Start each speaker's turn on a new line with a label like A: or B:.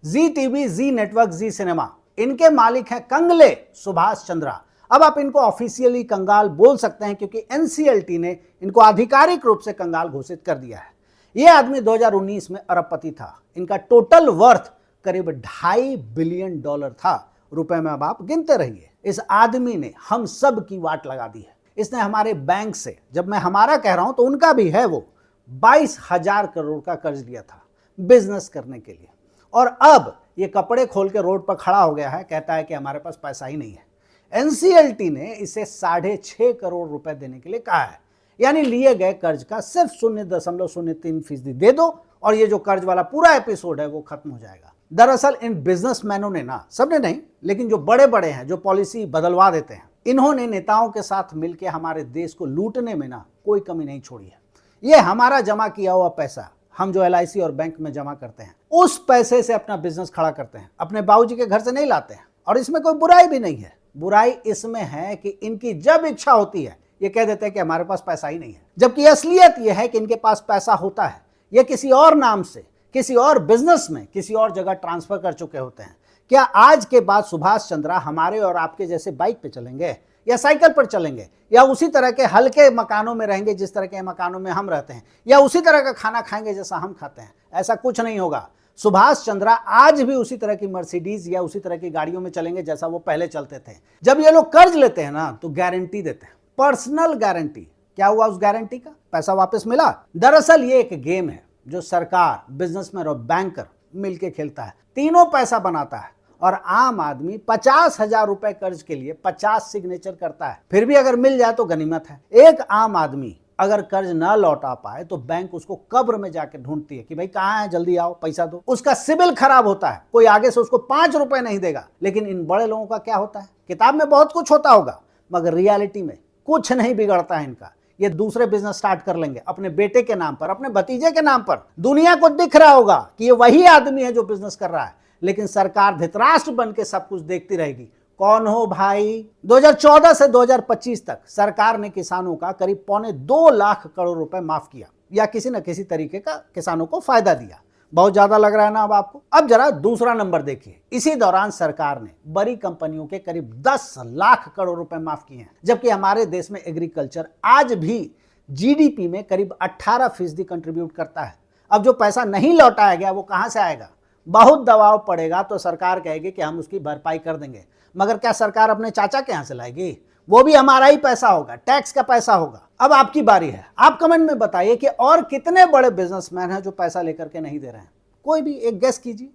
A: जी TV, G network, जी cinema, इनके मालिक हैं कंगले सुभाष चंद्रा। अब आप इनको ऑफिशियली कंगाल बोल सकते हैं क्योंकि एनसीएलटी ने इनको आधिकारिक रूप से कंगाल घोषित कर दिया है। यह आदमी 2019 में अरबपति था। इनका टोटल वर्थ करीब $2.5 बिलियन था। रुपए में अब आप गिनते रहिए। इस आदमी ने हम सब की वाट लगा दी है। इसने हमारे बैंक से, जब मैं हमारा कह रहा हूं तो उनका भी है, वो 22,000 करोड़ का कर्ज लिया था बिजनेस करने के लिए। और अब ये कपड़े खोल के रोड पर खड़ा हो गया है, कहता है कि हमारे पास पैसा ही नहीं है। एनसीएलटी ने इसे 6.5 करोड़ रुपए देने के लिए कहा है। यानी लिए गए कर्ज का सिर्फ 0.03% दे दो और ये जो कर्ज वाला पूरा एपिसोड है वो खत्म हो जाएगा। दरअसल इन बिजनेसमैनों ने ना, सबने नहीं, लेकिन जो बड़े बड़े हैं, जो पॉलिसी बदलवा देते हैं, इन्होंने नेताओं के साथ मिलकर हमारे देश को लूटने में ना कोई कमी नहीं छोड़ी है। ये हमारा जमा किया हुआ पैसा, हम जो LIC और बैंक में जमा करते हैं, उस पैसे से अपना बिजनेस खड़ा करते हैं, अपने बाबूजी के घर से नहीं लाते हैं। और इसमें कोई बुराई भी नहीं है। बुराई इसमें है कि इनकी जब इच्छा होती है ये कह देते हैं कि हमारे पास पैसा ही नहीं है, जबकि असलियत यह है कि इनके पास पैसा होता है। ये किसी और नाम से, किसी और बिजनेस में, किसी और जगह ट्रांसफर कर चुके होते हैं। क्या आज के बाद सुभाष चंद्रा हमारे और आपके जैसे बाइक पे चलेंगे या साइकिल पर चलेंगे, या उसी तरह के हल्के मकानों में रहेंगे जिस तरह के मकानों में हम रहते हैं, या उसी तरह का खाना खाएंगे जैसा हम खाते हैं? ऐसा कुछ नहीं होगा। सुभाष चंद्रा आज भी उसी तरह की मर्सिडीज या उसी तरह की गाड़ियों में चलेंगे जैसा वो पहले चलते थे। जब ये लोग कर्ज लेते हैं ना तो गारंटी देते हैं, पर्सनल गारंटी। क्या हुआ उस गारंटी का? पैसा वापस मिला। दरअसल ये एक गेम है जो सरकार, बिजनेसमैन और बैंकर मिलकर खेलता है। तीनों पैसा बनाता है और आम आदमी 50,000 रुपए कर्ज के लिए 50 सिग्नेचर करता है। फिर भी अगर मिल जाए तो गनीमत है। एक आम आदमी अगर कर्ज ना लौटा पाए तो बैंक उसको कब्र में जाके ढूंढती है कि भाई कहाँ है, जल्दी आओ, पैसा दो। उसका सिबिल खराब होता है, कोई आगे से उसको 5 रुपए नहीं देगा। लेकिन इन बड़े लोगों का क्या होता है? किताब में बहुत कुछ होता होगा मगर रियलिटी में कुछ नहीं बिगड़ता है इनका। ये दूसरे बिजनेस स्टार्ट कर लेंगे अपने बेटे के नाम पर, अपने भतीजे के नाम पर। दुनिया को दिख रहा होगा कि ये वही आदमी है जो बिजनेस कर रहा है, लेकिन सरकार धृतराष्ट्र बन के सब कुछ देखती रहेगी। कौन हो भाई? 2014 से 2025 तक सरकार ने किसानों का करीब 2.25 लाख करोड़ रुपए माफ किया, या किसी न किसी तरीके का किसानों को फायदा दिया। बहुत ज्यादा लग रहा है ना अब आपको? अब जरा दूसरा नंबर देखिए। इसी दौरान सरकार ने बड़ी कंपनियों के करीब 10 लाख करोड़ रुपए माफ किए हैं, जबकि हमारे देश में एग्रीकल्चर आज भी GDP में करीब 18% कंट्रीब्यूट करता है। अब जो पैसा नहीं लौटाया गया वो कहां से आएगा? बहुत दबाव पड़ेगा तो सरकार कहेगी कि हम उसकी भरपाई कर देंगे, मगर क्या सरकार अपने चाचा के यहां से लाएगी? वो भी हमारा ही पैसा होगा, टैक्स का पैसा होगा। अब आपकी बारी है। आप कमेंट में बताइए कि और कितने बड़े बिजनेसमैन हैं जो पैसा लेकर के नहीं दे रहे हैं। कोई भी एक गेस कीजिए।